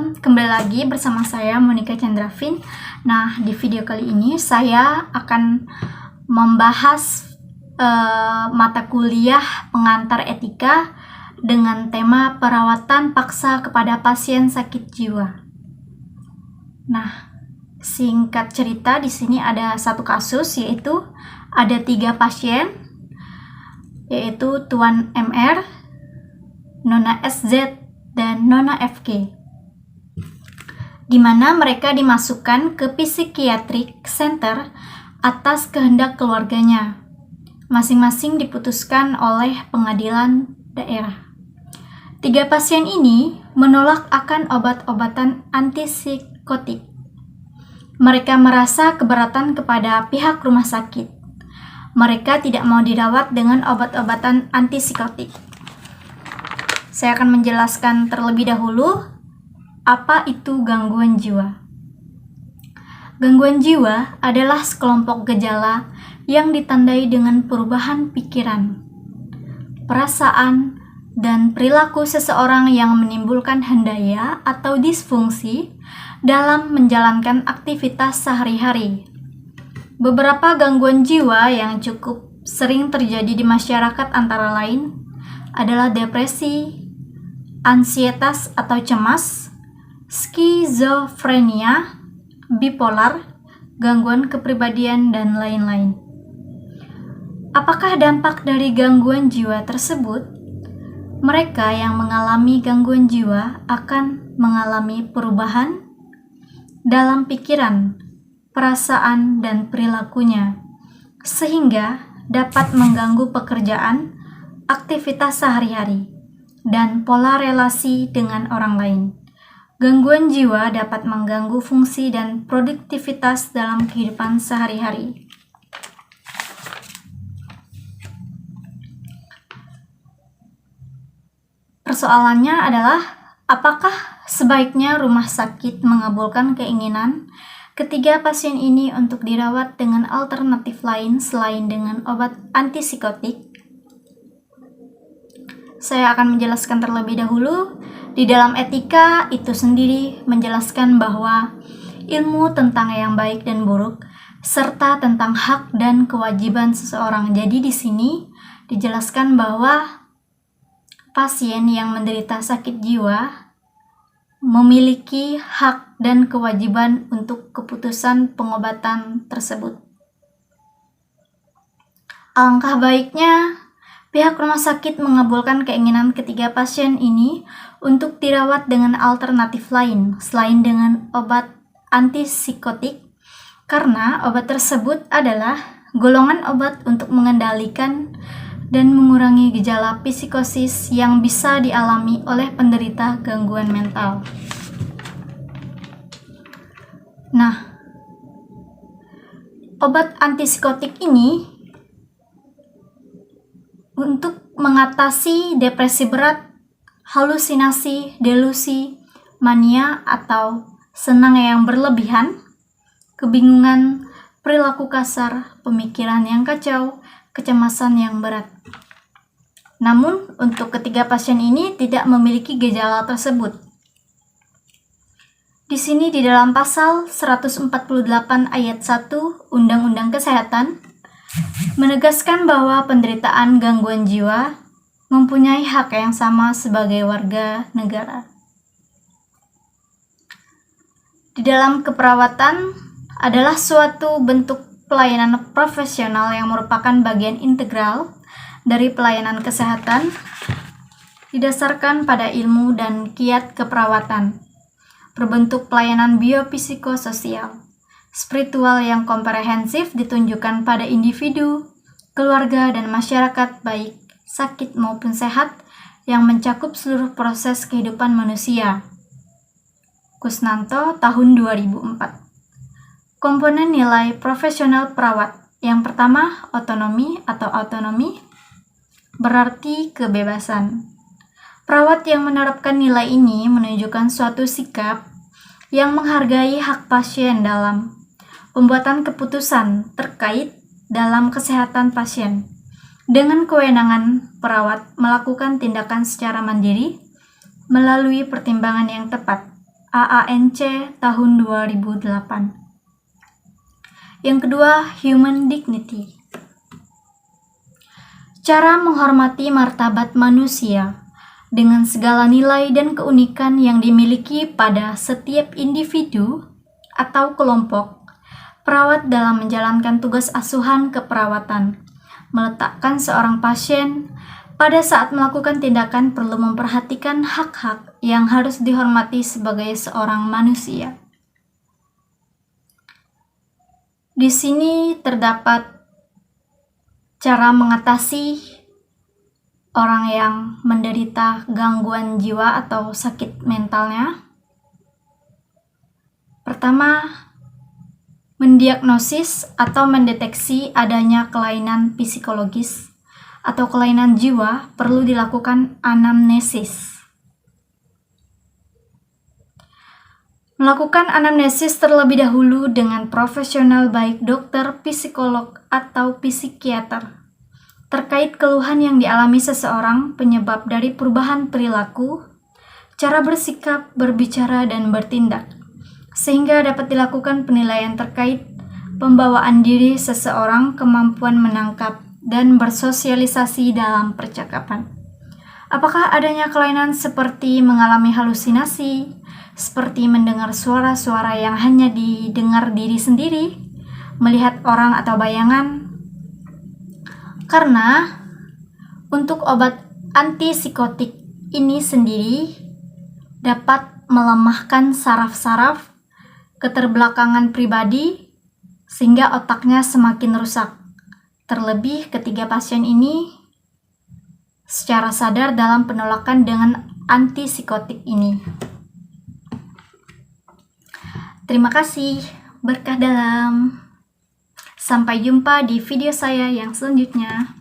malam, kembali lagi bersama saya Monica Chandravin. Nah, di video kali ini saya akan membahas mata kuliah pengantar etika dengan tema perawatan paksa kepada pasien sakit jiwa. Nah, singkat cerita di sini ada satu kasus, yaitu ada 3 pasien, yaitu Tuan MR, Nona SZ, dan Nona FK, di mana mereka dimasukkan ke Psychiatric Center atas kehendak keluarganya. Masing-masing diputuskan oleh pengadilan daerah. 3 pasien ini menolak akan obat-obatan antipsikotik. Mereka merasa keberatan kepada pihak rumah sakit. Mereka tidak mau dirawat dengan obat-obatan antipsikotik. Saya akan menjelaskan terlebih dahulu apa itu gangguan jiwa. Gangguan jiwa adalah sekelompok gejala yang ditandai dengan perubahan pikiran, perasaan, dan perilaku seseorang yang menimbulkan hendaya atau disfungsi dalam menjalankan aktivitas sehari-hari. Beberapa gangguan jiwa yang cukup sering terjadi di masyarakat antara lain adalah depresi, ansietas atau cemas, skizofrenia, bipolar, gangguan kepribadian, dan lain-lain. Apakah dampak dari gangguan jiwa tersebut? Mereka yang mengalami gangguan jiwa akan mengalami perubahan dalam pikiran, perasaan, dan perilakunya, sehingga dapat mengganggu pekerjaan, aktivitas sehari-hari, dan pola relasi dengan orang lain. Gangguan jiwa dapat mengganggu fungsi dan produktivitas dalam kehidupan sehari-hari. Persoalannya adalah, apakah sebaiknya rumah sakit mengabulkan keinginan ketiga pasien ini untuk dirawat dengan alternatif lain selain dengan obat antipsikotik? Saya akan menjelaskan terlebih dahulu. Di dalam etika itu sendiri menjelaskan bahwa ilmu tentang yang baik dan buruk serta tentang hak dan kewajiban seseorang. Jadi di sini dijelaskan bahwa pasien yang menderita sakit jiwa memiliki hak dan kewajiban untuk keputusan pengobatan tersebut. Alangkah baiknya pihak rumah sakit mengabulkan keinginan ketiga pasien ini untuk dirawat dengan alternatif lain selain dengan obat antipsikotik, karena obat tersebut adalah golongan obat untuk mengendalikan dan mengurangi gejala psikosis yang bisa dialami oleh penderita gangguan mental. Nah, obat antipsikotik ini untuk mengatasi depresi berat, halusinasi, delusi, mania atau senang yang berlebihan, kebingungan, perilaku kasar, pemikiran yang kacau, kecemasan yang berat. Namun, untuk ketiga pasien ini tidak memiliki gejala tersebut. Di sini di dalam pasal 148 ayat 1 Undang-Undang Kesehatan menegaskan bahwa penderitaan gangguan jiwa mempunyai hak yang sama sebagai warga negara. Di dalam keperawatan adalah suatu bentuk pelayanan profesional yang merupakan bagian integral dari pelayanan kesehatan, didasarkan pada ilmu dan kiat keperawatan, berbentuk pelayanan biopsikososial, spiritual yang komprehensif ditunjukkan pada individu, keluarga, dan masyarakat baik sakit maupun sehat yang mencakup seluruh proses kehidupan manusia. Kusnanto tahun 2004. Komponen nilai profesional perawat. Yang pertama, otonomi atau autonomi, berarti kebebasan. Perawat yang menerapkan nilai ini menunjukkan suatu sikap yang menghargai hak pasien dalam pembuatan keputusan terkait dalam kesehatan pasien, dengan kewenangan perawat melakukan tindakan secara mandiri melalui pertimbangan yang tepat AANC tahun 2008. Yang kedua, human dignity. Cara menghormati martabat manusia dengan segala nilai dan keunikan yang dimiliki pada setiap individu atau kelompok perawat dalam menjalankan tugas asuhan keperawatan, meletakkan seorang pasien pada saat melakukan tindakan perlu memperhatikan hak-hak yang harus dihormati sebagai seorang manusia. Di sini terdapat cara mengatasi orang yang menderita gangguan jiwa atau sakit mentalnya. Pertama, mendiagnosis atau mendeteksi adanya kelainan psikologis atau kelainan jiwa perlu dilakukan anamnesis. Melakukan anamnesis terlebih dahulu dengan profesional baik dokter, psikolog, atau psikiater terkait keluhan yang dialami seseorang, penyebab dari perubahan perilaku, cara bersikap, berbicara, dan bertindak, sehingga dapat dilakukan penilaian terkait pembawaan diri seseorang, kemampuan menangkap dan bersosialisasi dalam percakapan. Apakah adanya kelainan seperti mengalami halusinasi, seperti mendengar suara-suara yang hanya didengar diri sendiri, melihat orang atau bayangan? Karena untuk obat antipsikotik ini sendiri dapat melemahkan saraf-saraf keterbelakangan pribadi sehingga otaknya semakin rusak. Terlebih ketiga pasien ini secara sadar dalam penolakan dengan antipsikotik ini. Terima kasih, berkah dalam. Sampai jumpa di video saya yang selanjutnya.